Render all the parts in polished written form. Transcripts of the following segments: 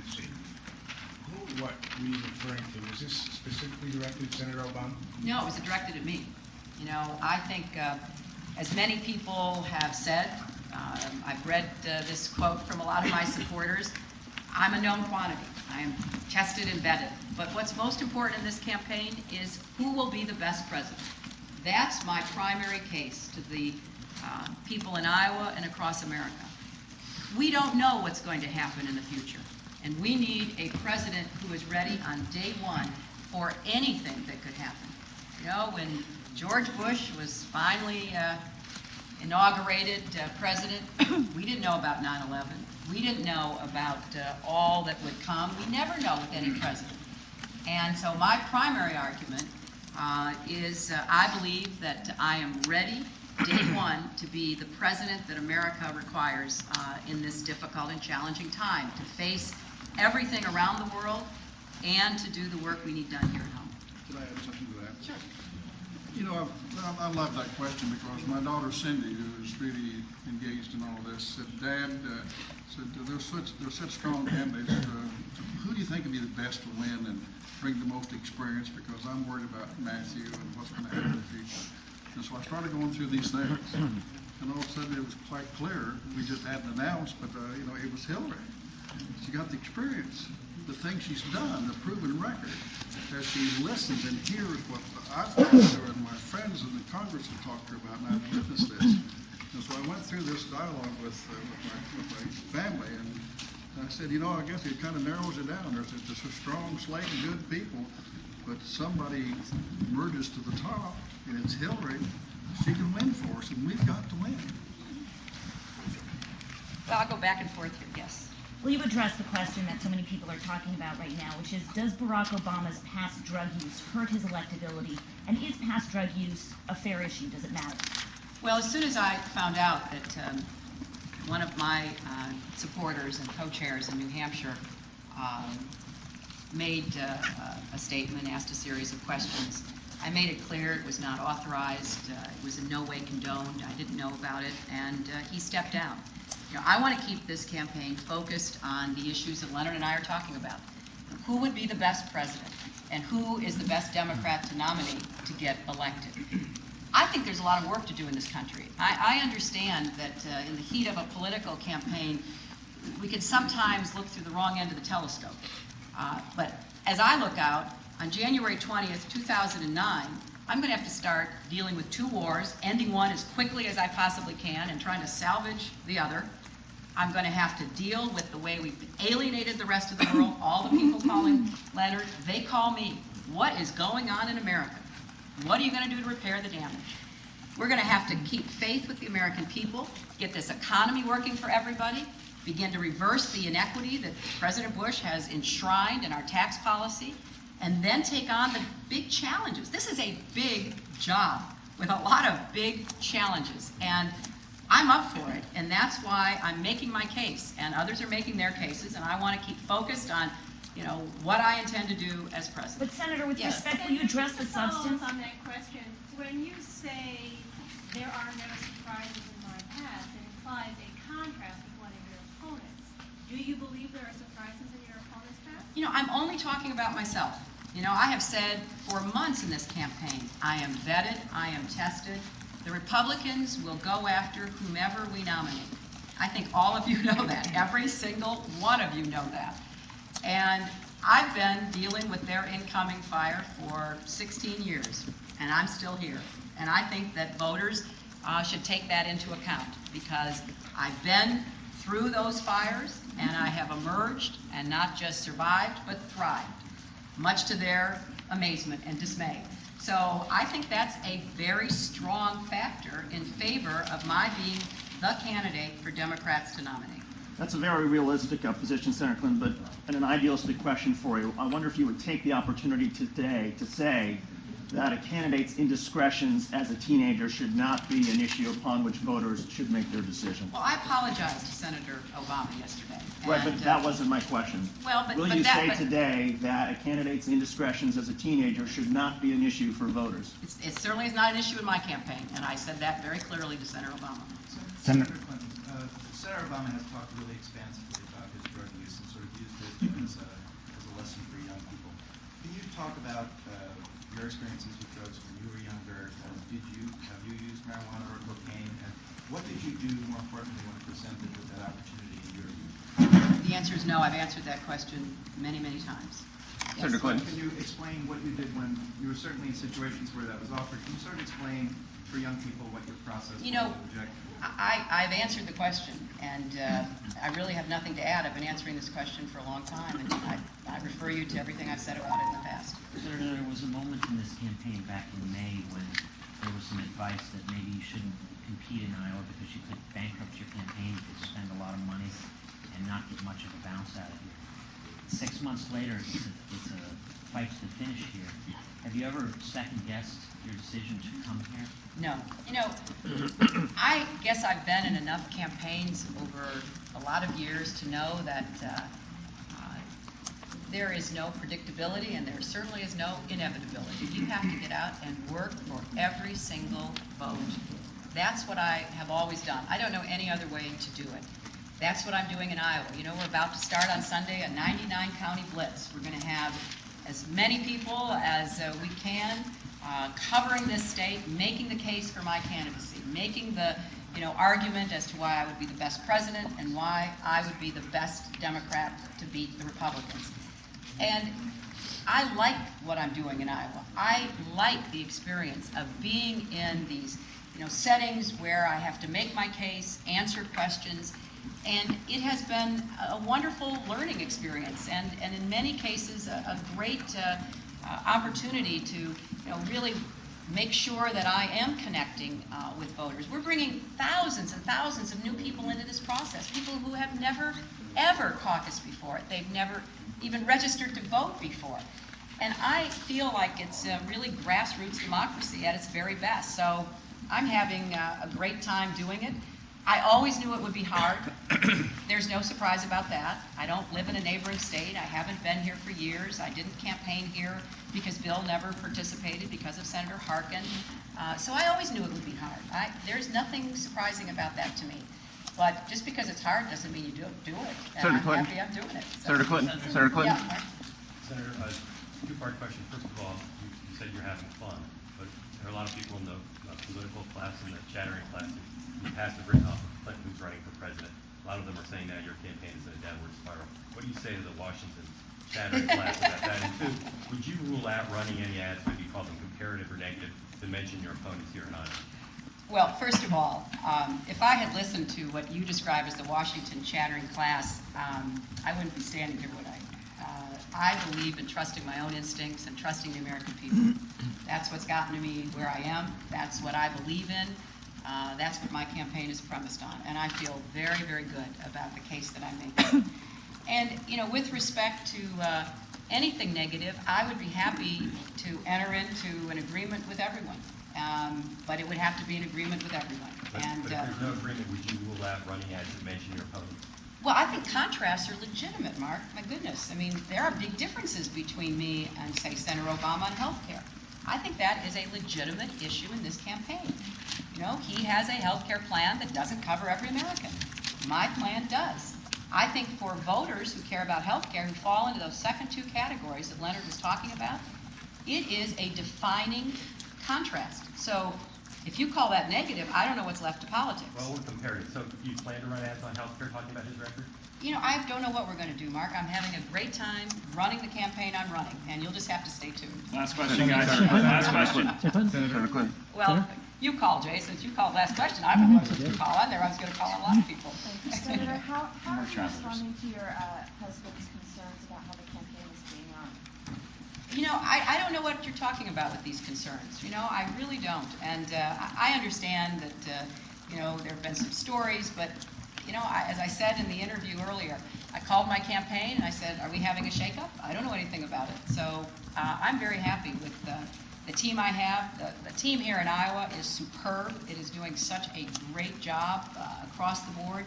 candidacy. What were you referring to? Was this specifically directed to Senator Obama? No, it was directed at me. You know, I think, as many people have said, I've read this quote from a lot of my supporters, I'm a known quantity. I am tested and vetted. But what's most important in this campaign is who will be the best president. That's my primary case to the people in Iowa and across America. We don't know what's going to happen in the future. And we need a president who is ready on day one for anything that could happen. You know, when George Bush was finally inaugurated president, we didn't know about 9/11. We didn't know about all that would come. We never know with any president. And so my primary argument is I believe that I am ready, day one, to be the president that America requires in this difficult and challenging time, to face everything around the world and to do the work we need done here at home. Could I add something to that? Sure. You know, I love that question because my daughter Cindy, who is really engaged in all this, said, Dad, said there's such strong candidates. Who do you think would be the best to win and bring the most experience? Because I'm worried about Matthew and what's going to happen in the future. And so I started going through these things, and all of a sudden it was quite clear. We just hadn't announced, but you know, it was Hillary. She got the experience, the things she's done, the proven record, as she listens and hears what I've talked to her and my friends in the Congress have talked to her about, and I've witnessed this. And so I went through this dialogue with my family, and I said, you know, I guess it kind of narrows it down. There's a strong slate of good people, but somebody emerges to the top, and it's Hillary. She can win for us, and we've got to win. Well, I'll go back and forth here, yes. Will you address the question that so many people are talking about right now, which is, does Barack Obama's past drug use hurt his electability? And is past drug use a fair issue? Does it matter? Well, as soon as I found out that one of my supporters and co-chairs in New Hampshire made a statement, asked a series of questions, I made it clear it was not authorized, it was in no way condoned, I didn't know about it, and he stepped down. You know, I want to keep this campaign focused on the issues that Leonard and I are talking about. Who would be the best president, and who is the best Democrat to nominate to get elected? I think there's a lot of work to do in this country. I understand that in the heat of a political campaign, we can sometimes look through the wrong end of the telescope. But as I look out, on January 20th, 2009, I'm going to have to start dealing with two wars, ending one as quickly as I possibly can and trying to salvage the other. I'm going to have to deal with the way we've alienated the rest of the world, all the people calling Leonard. They call me. What is going on in America? What are you going to do to repair the damage? We're going to have to keep faith with the American people, get this economy working for everybody, begin to reverse the inequity that President Bush has enshrined in our tax policy, and then take on the big challenges. This is a big job with a lot of big challenges, and I'm up for it, and that's why I'm making my case, and others are making their cases, and I want to keep focused on, you know, what I intend to do as president. But Senator, with Yes. respect, will you address the substance? On that question, when you say there are no surprises in my past, it implies a contrast with one of your opponents. Do you believe there are surprises in your opponent's past? You know, I'm only talking about myself. You know, I have said for months in this campaign, I am vetted, I am tested. The Republicans will go after whomever we nominate. I think all of you know that. Every single one of you know that. And I've been dealing with their incoming fire for 16 years, and I'm still here. And I think that voters should take that into account, because I've been through those fires, and I have emerged and not just survived, but thrived, much to their amazement and dismay. So I think that's a very strong factor in favor of my being the candidate for Democrats to nominate. That's a very realistic position, Senator Clinton, but an idealistic question for you. I wonder if you would take the opportunity today to say that a candidate's indiscretions as a teenager should not be an issue upon which voters should make their decision. Well, I apologized to Senator Obama yesterday. Right, but that wasn't my question. Well, Will you say today that a candidate's indiscretions as a teenager should not be an issue for voters? It certainly is not an issue in my campaign, and I said that very clearly to Senator Obama. Senator Clinton, Senator Obama has talked really expansively about his drug use and sort of used it talk about your experiences with drugs when you were younger? Have you used marijuana or cocaine? And what did you do, more importantly, when presented with that opportunity in your youth? The answer is no. I've answered that question many, many times. Yes. Senator Clinton. Can you explain what you did when you were certainly in situations where that was offered? Can you sort of explain for young people what your process was You know, of rejecting? I've answered the question, and I really have nothing to add. I've been answering this question for a long time, and I refer you to everything I've said about it in the past. Senator, there was a moment in this campaign back in May when there was some advice that maybe you shouldn't compete in Iowa because you could bankrupt your campaign if you spend a lot of money and not get much of a bounce out of it. 6 months later, it's a fight to the finish here. Have you ever second-guessed your decision to come here? No. You know, I guess I've been in enough campaigns over a lot of years to know that there is no predictability and there certainly is no inevitability. You have to get out and work for every single vote. That's what I have always done. I don't know any other way to do it. That's what I'm doing in Iowa. You know, we're about to start on Sunday a 99-county blitz. We're going to have as many people as we can covering this state, making the case for my candidacy, making the argument as to why I would be the best president and why I would be the best Democrat to beat the Republicans. And I like what I'm doing in Iowa. I like the experience of being in these settings where I have to make my case, answer questions, and it has been a wonderful learning experience, and in many cases a great opportunity to really make sure that I am connecting with voters. We're bringing thousands and thousands of new people into this process, people who have never, ever caucused before. They've never even registered to vote before. And I feel like it's really grassroots democracy at its very best. So I'm having a great time doing it. I always knew it would be hard. There's no surprise about that. I don't live in a neighboring state. I haven't been here for years. I didn't campaign here because Bill never participated because of Senator Harkin. So I always knew it would be hard. There's nothing surprising about that to me. But just because it's hard doesn't mean you do it. And Senator I'm Clinton. happy I'm doing it. So. Senator Clinton. Senator Clinton. Yeah, Mark. Senator, two-part question. First of all, you said you're having fun, but there are a lot of people in the political class and the chattering class who passed have written off of Clinton who's running for president. A lot of them are saying now your campaign is in a downward spiral. What do you say to the Washington chattering class about that? And two, would you rule out running any ads, whether you call them comparative or negative, to mention your opponents here in Iowa? Well, first of all, if I had listened to what you describe as the Washington chattering class, I wouldn't be standing here, would I? I believe in trusting my own instincts and trusting the American people. That's what's gotten me where I am. That's what I believe in. That's what my campaign is premised on. And I feel very, very good about the case that I'm making. And, with respect to anything negative, I would be happy to enter into an agreement with everyone. But it would have to be an agreement with everyone. But if there's no agreement, would you rule out running ads that mention your opponents? Well, I think contrasts are legitimate, Mark. My goodness. I mean, there are big differences between me and, say, Senator Obama on health care. I think that is a legitimate issue in this campaign. He has a health care plan that doesn't cover every American. My plan does. I think for voters who care about health care, who fall into those second two categories that Leonard was talking about, it is a defining contrast. So if you call that negative, I don't know what's left to politics. Well, we'll compare it. So do you plan to run ads on health care talking about his record? I don't know what we're going to do, Mark. I'm having a great time running the campaign I'm running, and you'll just have to stay tuned. Last question, guys. Last question. Senator Clinton. Well, you called, Jay. Since you called last question, I don't know what I was going to call on there. I was going to call on a lot of people. Senator, how are you responding to your husband's concerns about how the campaign is being run? I don't know what you're talking about with these concerns. I really don't. And I understand that, there have been some stories, but, as I said in the interview earlier, I called my campaign and I said, are we having a shakeup? I don't know anything about it. So I'm very happy with the team I have. The team here in Iowa is superb. It is doing such a great job across the board.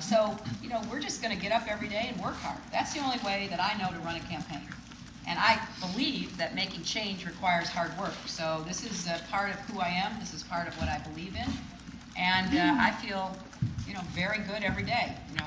So we're just going to get up every day and work hard. That's the only way that I know to run a campaign. And I believe that making change requires hard work. So this is part of who I am. This is part of what I believe in. And I feel, very good every day.